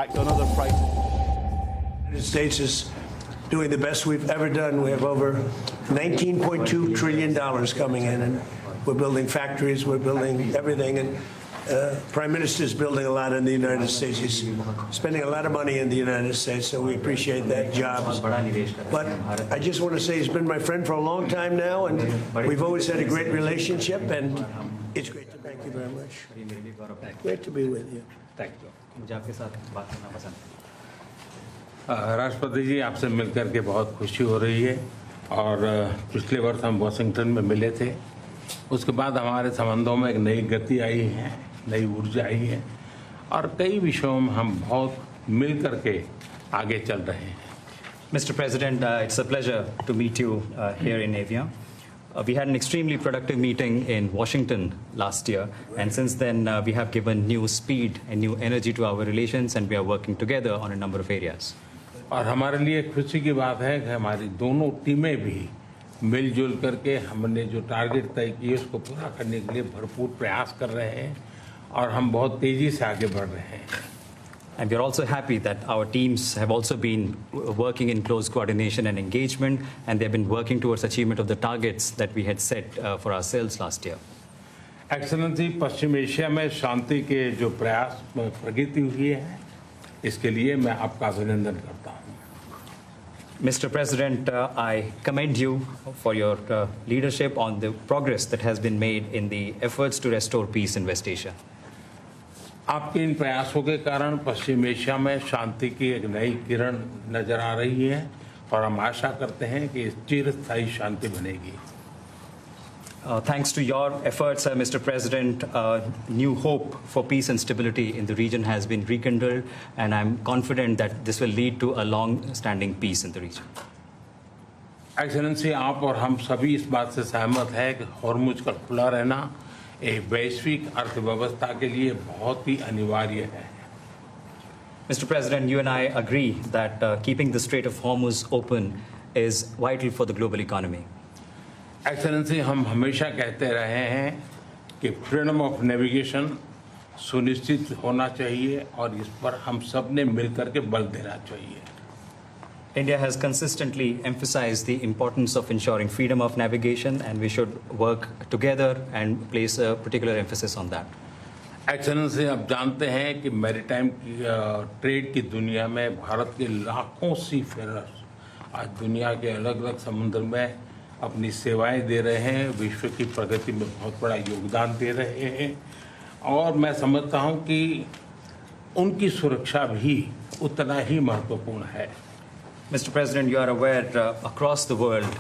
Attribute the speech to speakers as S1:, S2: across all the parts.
S1: Another price. The United States is doing the best we've ever done. We have over $19.2 trillion coming in, and we're building factories, we're building everything, and Prime Minister is building a lot in the United States. He's spending a lot of money in the United States, so we appreciate that, jobs. But I just want to say he's been my friend for a long time now, and we've always had a great relationship, and it's great to thank you very much. Great to be with you.
S2: Thank you. मुझे आपके साथ बात करना पसंद है। राष्ट्रपति जी, आपसे मिलकर के बहुत खुशी हो रही है और पिछले वर्ष हम वाशिंगटन में मिले थे। उसके बाद हमारे संबंधों में एक नई गति आई है, नई ऊर्जा आई है और कई विषयों में हम बहुत मिल करके आगे चल रहे हैं।
S3: Mr. President, it's a pleasure to meet you here in Avia. We had an extremely productive meeting in Washington last year, and since then we have given new speed and new energy to our relations, and we are working together on a number of areas.
S2: और हमारे लिए खुशी की बात है कि हमारी दोनों टीमें भी मिलजुल करके हमने जो टारगेट तय किए उसको पूरा करने के लिए भरपूर प्रयास कर रहे हैं और हम बहुत तेजी से आगे बढ़ रहे हैं।
S3: And we are also happy that our teams have also been working in close coordination and engagement, and they have been working towards achievement of the targets that we had set for ourselves last year.
S2: Excellency, Paschim Asia में शांति के जो प्रयास प्रगति हुई है, इसके लिए मैं आपका अभिनंदन करता हूँ।
S3: Mr. President, I commend you for your leadership on the progress that has been made in the efforts to restore peace in West Asia.
S2: आपके इन प्रयासों के कारण पश्चिम एशिया में शांति की एक नई किरण नजर आ रही है और हम आशा करते हैं कि चिरस्थायी शांति बनेगी।
S3: Thanks to your efforts, Mr. President, new hope for peace and stability in the region has been rekindled, and I'm confident that this will lead to a long-standing peace in the region.
S2: Excellency, आप और हम सभी इस बात से सहमत हैं कि हॉर्मुज का खुला रहना एक वैश्विक अर्थव्यवस्था के लिए बहुत ही अनिवार्य है।
S3: Mr. President, you and I agree that keeping the Strait of Hormuz open is vital for the global economy.
S2: Excellency, हम हमेशा कहते रहे हैं कि फ्रीडम ऑफ नेविगेशन सुनिश्चित होना चाहिए और इस पर हम सब ने मिलकर के बल देना चाहिए।
S3: India has consistently emphasized the importance of ensuring freedom of navigation, and we should work together and place a particular emphasis on that.
S2: Excellency, आप जानते हैं कि मैरीटाइम ट्रेड की दुनिया में भारत के लाखों सी फेरर्स आज दुनिया के अलग अलग समुद्र में अपनी सेवाएं दे रहे हैं, विश्व की प्रगति में बहुत बड़ा योगदान दे रहे हैं और मैं समझता हूं कि उनकी सुरक्षा भी उतना ही महत्वपूर्ण है।
S3: Mr. President, you are aware across the world,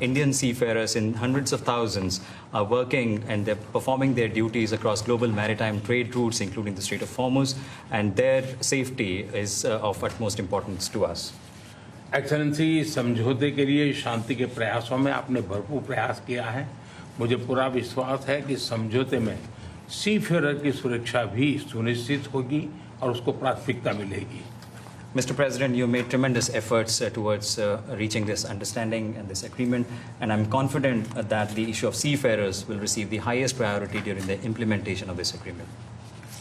S3: Indian seafarers in hundreds of thousands are working and they're performing their duties across global maritime trade routes, including the Strait of Hormuz, and their safety is of utmost importance to us.
S2: Excellency, समझौते के लिए शांति के प्रयासों में आपने भरपूर प्रयास किया है। मुझे पूरा विश्वास है कि समझौते में सीफेरर की सुरक्षा भी सुनिश्चित होगी और उसको प्राथमिकता मिलेगी।
S3: Mr. President, you made tremendous efforts towards reaching this understanding and this agreement, and I'm confident that the issue of seafarers will receive the highest priority during the implementation of this agreement.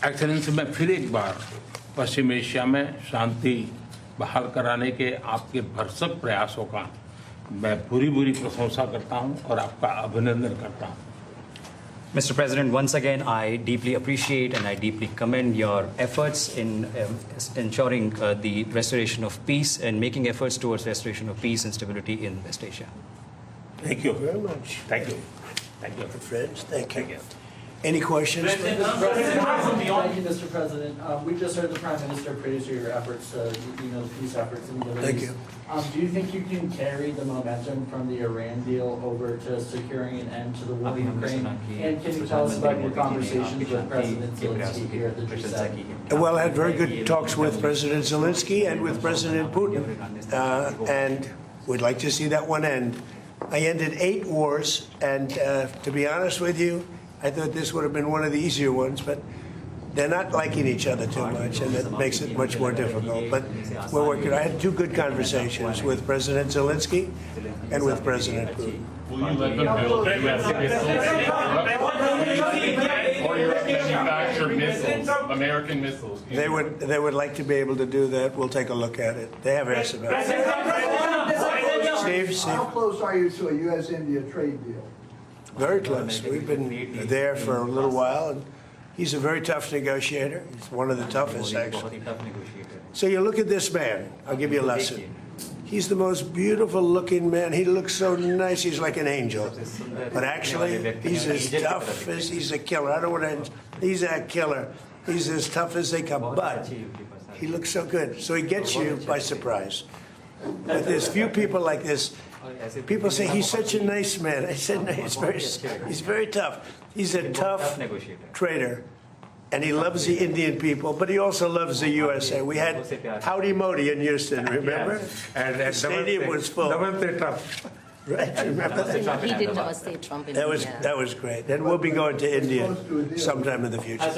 S2: Excellency, मैं फिर एक बार पश्चिम Asia में शांति बहाल कराने के आपके भरसक प्रयासों का मैं पूरी प्रशंसा करता हूं और आपका अभिनंदन करता हूं।
S3: Mr. President, once again, I deeply appreciate and I deeply commend your efforts in ensuring the restoration of peace and making efforts towards restoration of peace and stability in West Asia.
S2: Thank you
S1: Very much.
S2: Thank you. Thank you.
S1: Friends, thank you. Any questions?
S4: Thank you, Mr. President. We just heard the Prime Minister praise your efforts, the peace efforts in the Middle
S1: Thank
S4: East.
S1: you.
S4: Do you think you can carry the momentum from the Iran deal over to securing an end to the war in Ukraine? And can you tell us about your conversations with President Zelensky here at the G7?
S1: Well, I had very good talks with President Zelensky and with President Putin, and we'd like to see that one end. I ended 8 wars, and to be honest with you, I thought this would have been one of the easier ones, but they're not liking each other too much, and that makes it much more difficult. But we're working. I had 2 good conversations with President Zelensky and with President Putin.
S5: Will you let them build US missiles? manufacture missiles, American missiles.
S1: They would like to be able to do that. We'll take a look at it. They have asked about it. Steve?
S6: How close are you to a U.S.-India trade deal?
S1: Very close. We've been there for a little while, and he's a very tough negotiator. He's one of the toughest, actually. So you look at this man. I'll give you a lesson. He's the most beautiful-looking man. He looks so nice. He's like an angel. But actually, he's as tough as he's a killer. I don't want to. He's a killer. He's as tough as they come. But he looks so good. So he gets you by surprise. But there's few people like this. People say he's such a nice man. I said no, he's very tough. He's a tough trader. And he loves the Indian people, but he also loves the USA. We had Howdy Modi in Houston, remember? And the stadium was full. Right, remember that?
S7: He did Namaste Trump in India.
S1: That was great. And we'll be going to India sometime in the future.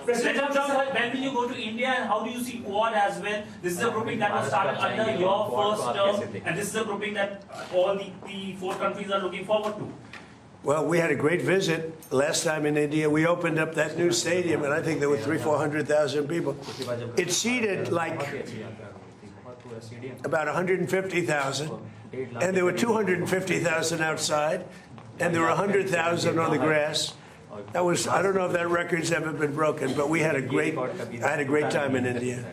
S8: President Trump, when will you go to India and how do you see Quad as well? This is a grouping that was started under your first term, and this is a grouping that all the four countries are looking forward to.
S1: Well, we had a great visit last time in India. We opened up that new stadium, and I think there were 400,000 people. It seated like about 150,000, and there were 250,000 outside, and there were 100,000 on the grass. That was, I don't know if that record's ever been broken, but I had a great time in India.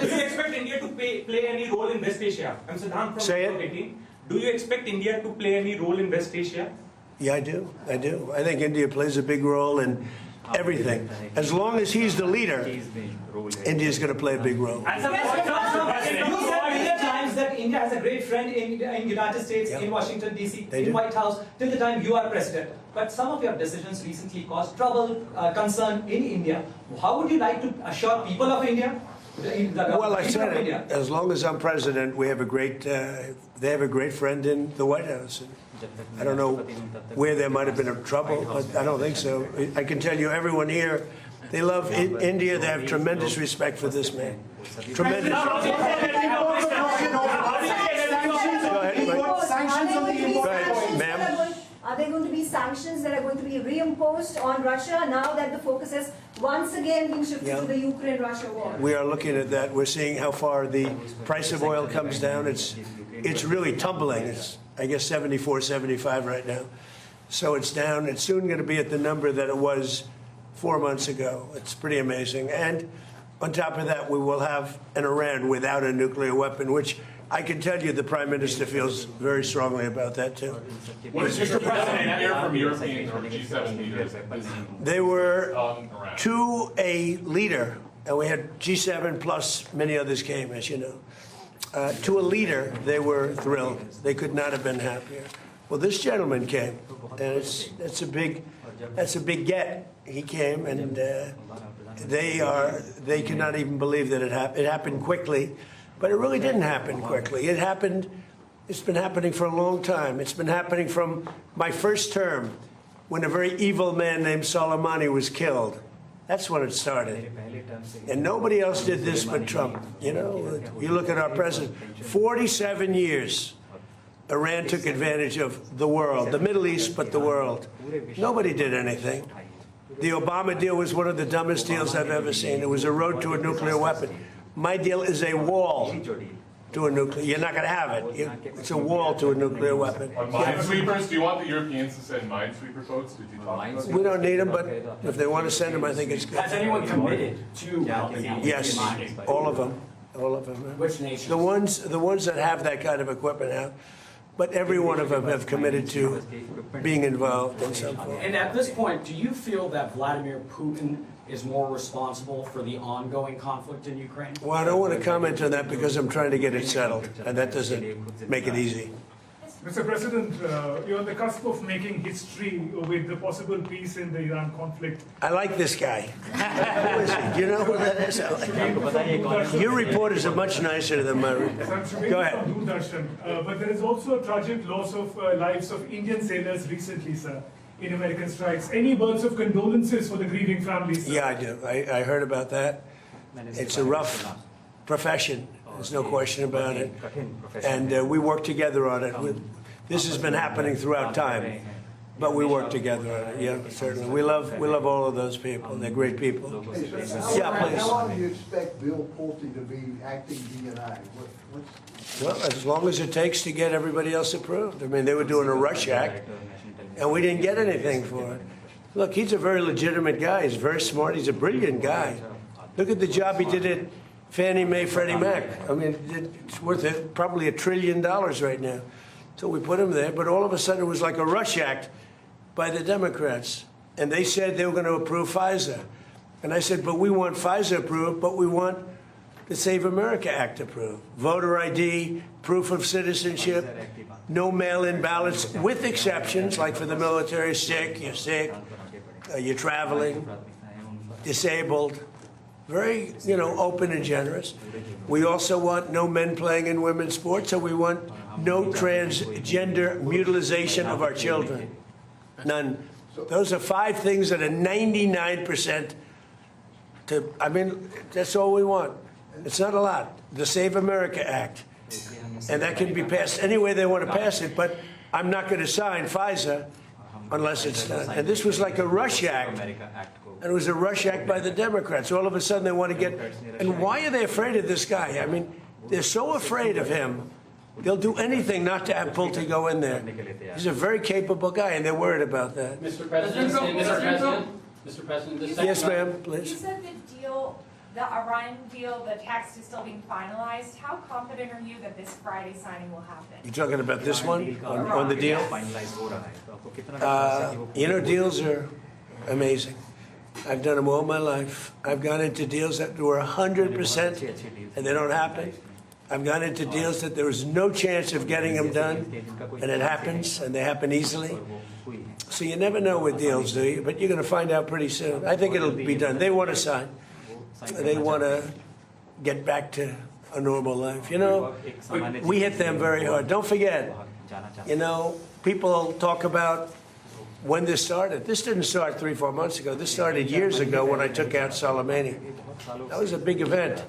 S8: Do you expect India to play any role in West Asia? I'm Siddhant from
S1: Say it.
S8: 18. Do you expect India to play any role in West Asia?
S1: Yeah, I do. I think India plays a big role in everything. As long as he's the leader, India's going to play a big role.
S8: And some
S9: You said many times that India has a great friend in United States, in Washington, D.C., in White House, till the time you are president. But some of your decisions recently caused trouble, concern in India. How would you like to assure people of India?
S1: Well, I said it. As long as I'm president, we have a great. They have a great friend in the White House. I don't know where there might have been a trouble, but I don't think so. I can tell you, everyone here, they love India. They have tremendous respect for this man. Tremendous.
S10: Are there going to be sanctions that are going to be reimposed on Russia now that the focus has once again been shifted to the Ukraine-Russia war?
S1: We are looking at that. We're seeing how far the price of oil comes down. It's really tumbling. It's, I guess, 74, 75 right now. So it's down. It's soon going to be at the number that it was 4 months ago. It's pretty amazing. And on top of that, we will have an Iran without a nuclear weapon, which I can tell you the Prime Minister feels very strongly about that, too.
S5: What is Mr. President hear from European or G7 leaders?
S1: They were to a leader, and we had G7 plus many others came, as you know. To a leader, they were thrilled. They could not have been happier. Well, this gentleman came, and that's a big get. He came, and they cannot even believe that it happened. It happened quickly. But it really didn't happen quickly. It's been happening for a long time. It's been happening from my first term when a very evil man named Soleimani was killed. That's when it started. And nobody else did this but Trump. You know, you look at our president, 47 years, Iran took advantage of the world, the Middle East, but the world. Nobody did anything. The Obama deal was one of the dumbest deals I've ever seen. It was a road to a nuclear weapon. My deal is a wall to a nuclear. You're not going to have it. It's a wall to a nuclear weapon.
S5: On minesweepers, do you want the Europeans to send minesweeper boats? Did you talk about that?
S1: We don't need them, but if they want to send them, I think it's good.
S8: Has anyone committed to helping out?
S1: Yes, all of them. All of them.
S8: Which nations?
S1: The ones that have that kind of equipment have. But every one of them have committed to being involved in some form.
S11: And at this point, do you feel that Vladimir Putin is more responsible for the ongoing conflict in Ukraine?
S1: Well, I don't want to comment on that because I'm trying to get it settled, and that doesn't make it easy.
S12: Mr. President, you're on the cusp of making history with the possible peace in the Iran conflict.
S1: I like this guy. Who is he? Do you know who that is? Your reporters are much nicer than my reporters. Go ahead.
S12: But there is also a tragic loss of lives of Indian sailors recently, sir, in American strikes. Any words of condolences for the grieving families, sir?
S1: Yeah, I do. I heard about that. It's a rough profession. There's no question about it. And we work together on it. This has been happening throughout time, but we work together on it. Yeah, certainly. We love all of those people. They're great people.
S6: Hey, so
S1: Yeah, please.
S6: How long do you expect Bill Pulte to be acting DNI?
S1: Well, as long as it takes to get everybody else approved. I mean, they were doing a rush act, and we didn't get anything for it. Look, he's a very legitimate guy. He's very smart. He's a brilliant guy. Look at the job he did at Fannie Mae, Freddie Mac. I mean, it's worth probably $1 trillion right now. So we put him there, but all of a sudden it was like a rush act by the Democrats. And they said they were going to approve FISA. And I said, but we want FISA approved, but we want the Save America Act approved. Voter ID, proof of citizenship, no mail-in ballots, with exceptions, like for the military, you're sick, you're traveling, disabled. Very, open and generous. We also want no men playing in women's sports, and we want no transgender mutilization of our children. None. Those are 5 things that are 99% that's all we want. It's not a lot. The Save America Act. And that can be passed any way they want to pass it, but I'm not going to sign FISA unless it's done. And this was like a rush act. And it was a rush act by the Democrats. All of a sudden they want to get... And why are they afraid of this guy? I mean, they're so afraid of him, they'll do anything not to have Pulte go in there. He's a very capable guy, and they're worried about that.
S4: Mr. President,
S1: Yes, ma'am, please.
S13: You said the Iran deal, the text is still being finalized. How confident are you that this Friday signing will happen?
S1: You're talking about this one, on the deal? Deals are amazing. I've done them all my life. I've gone into deals that were 100% and they don't happen. I've gone into deals that there was no chance of getting them done, and it happens, and they happen easily. So you never know with deals, do you? But you're going to find out pretty soon. I think it'll be done. They want to sign. They want to get back to a normal life. We hit them very hard. Don't forget, people talk about when this started. This didn't start 3-4 months ago. This started years ago when I took out Soleimani. That was a big event.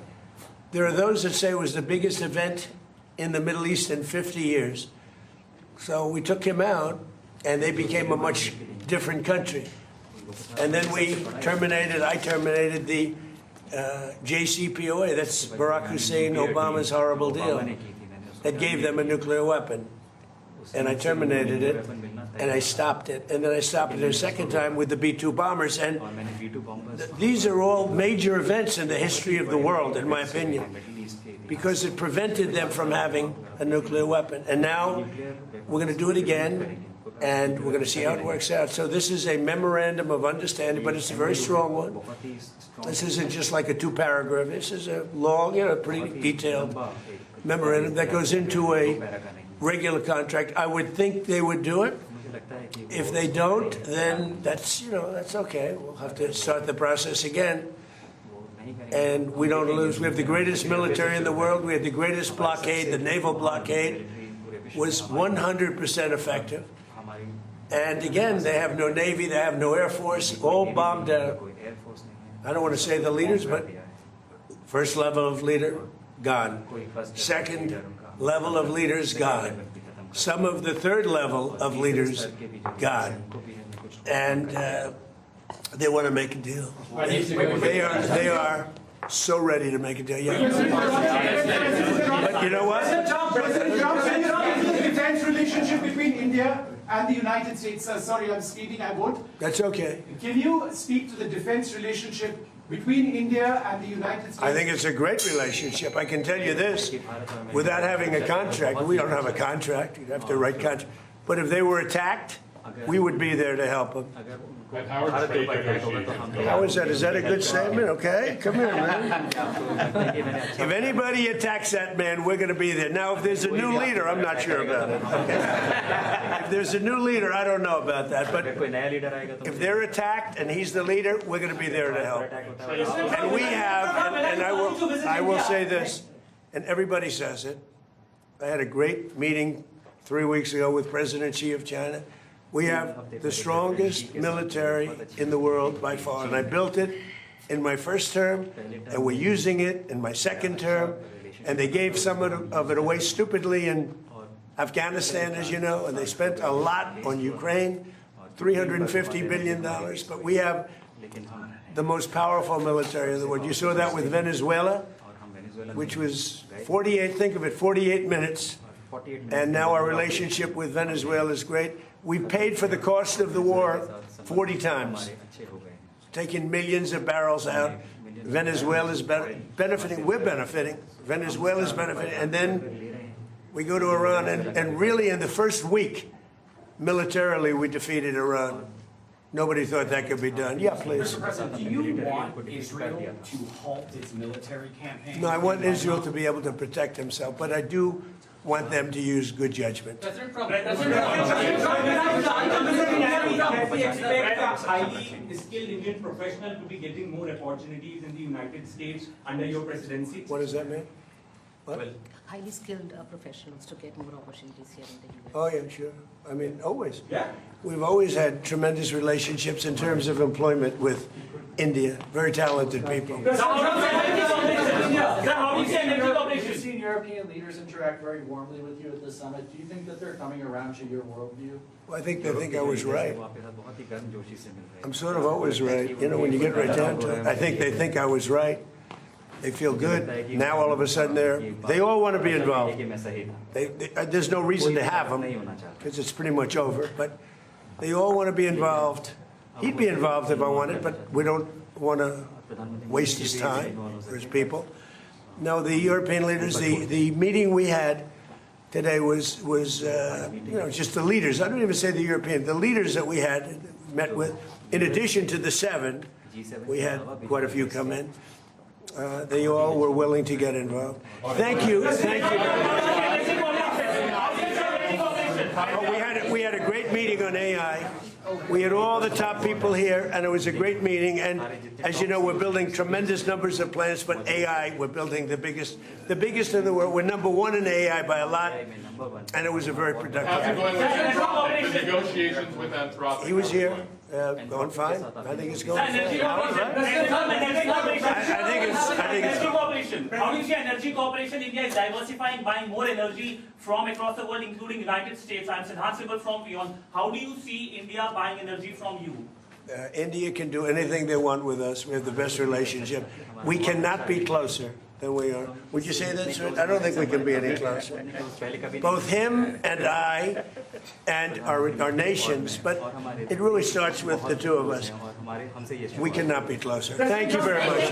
S1: There are those that say it was the biggest event in the Middle East in 50 years. So we took him out, and they became a much different country. And then I terminated the JCPOA, that's Barack Hussein Obama's horrible deal, that gave them a nuclear weapon. And I terminated it, and I stopped it. And then I stopped it a second time with the B-2 bombers. And these are all major events in the history of the world, in my opinion, because it prevented them from having a nuclear weapon. And now we're going to do it again, and we're going to see how it works out. So this is a memorandum of understanding, but it's a very strong one. This isn't just like a 2-paragraph. This is a long, pretty detailed memorandum that goes into a regular contract. I would think they would do it. If they don't, then that's okay. We'll have to start the process again. And we don't lose. We have the greatest military in the world. We have the greatest blockade. The naval blockade was 100% effective. And again, they have no Navy, they have no Air Force, all bombed out. I don't want to say the leaders, but first level of leader, gone. Second level of leaders, gone. Some of the third level of leaders, gone. And they want to make a deal. They are so ready to make a deal. Yeah. But you know what?
S14: President Trump, can you talk about the defense relationship between India and the United States? Sorry, I'm speaking, I won't.
S1: That's okay.
S14: Can you speak to the defense relationship between India and the United States?
S1: I think it's a great relationship. I can tell you this, without having a contract, we don't have a contract, you'd have to write contract. But if they were attacked, we would be there to help them. How is that? Is that a good statement? Okay, come here, man. If anybody attacks that man, we're going to be there. Now, if there's a new leader, I'm not sure about it. Okay. If there's a new leader, I don't know about that. But if they're attacked and he's the leader, we're going to be there to help. And we have, and I will say this, and everybody says it. I had a great meeting 3 weeks ago with President Xi of China. We have the strongest military in the world by far, and I built it in my first term, and we're using it in my second term, and they gave some of it away stupidly, and Afghanistan, as you know, and they spent a lot on Ukraine, $350 billion. But we have the most powerful military in the world. You saw that with Venezuela, which was 48, think of it, 48 minutes. And now our relationship with Venezuela is great. We paid for the cost of the war 40 times, taking millions of barrels out. Venezuela's benefiting, we're benefiting, Venezuela's benefiting, and then we go to Iran, and really in the first week, militarily, we defeated Iran. Nobody thought that could be done. Yeah, please.
S11: Mr. President, do you want Israel to halt its military campaign?
S1: No, I want Israel to be able to protect himself, but I do want them to use good judgment.
S8: President Trump, can we expect a highly skilled Indian professional to be getting more opportunities in the United States under your presidency?
S1: What does that mean? What?
S7: Highly skilled professionals to get more opportunities here in the US.
S1: Oh, yeah, sure. I mean, always.
S8: Yeah.
S1: We've always had tremendous relationships in terms of employment with India. Very talented people.
S4: We've seen European leaders interact very warmly with you at the summit. Do you think that they're coming around to your worldview?
S1: Well, I think they think I was right. I'm sort of always right. You know, when you get right down to it, I think they think I was right. They feel good. Now all of a sudden they all want to be involved. There's no reason to have them because it's pretty much over. But they all want to be involved. He'd be involved if I wanted, but we don't want to waste his time or his people. No, the European leaders, the meeting we had today was you know, just the leaders. I don't even say the European, the leaders that we had met with. In addition to the 7, we had quite a few come in. They all were willing to get involved. Thank you. Thank you very much. We had a great meeting on AI. We had all the top people here, and it was a great meeting. And as you know, we're building tremendous numbers of plants, but AI, we're building the biggest in the world. We're #1 in AI by a lot, and it was a very productive
S5: How's it
S1: meeting.
S5: going with the negotiations with Anthropic?
S1: He was here, going fine. I think it's going fine.
S8: Energy cooperation. How do you see energy cooperation? India is diversifying, buying more energy from across the world, including United States, and it's enhanceable from beyond. How do you see India buying energy from you?
S1: India can do anything they want with us. We have the best relationship. We cannot be closer than we are. Would you say that, sir? I don't think we can be any closer. Both him and I and our nations, but it really starts with the two of us. We cannot be closer. Thank you very much.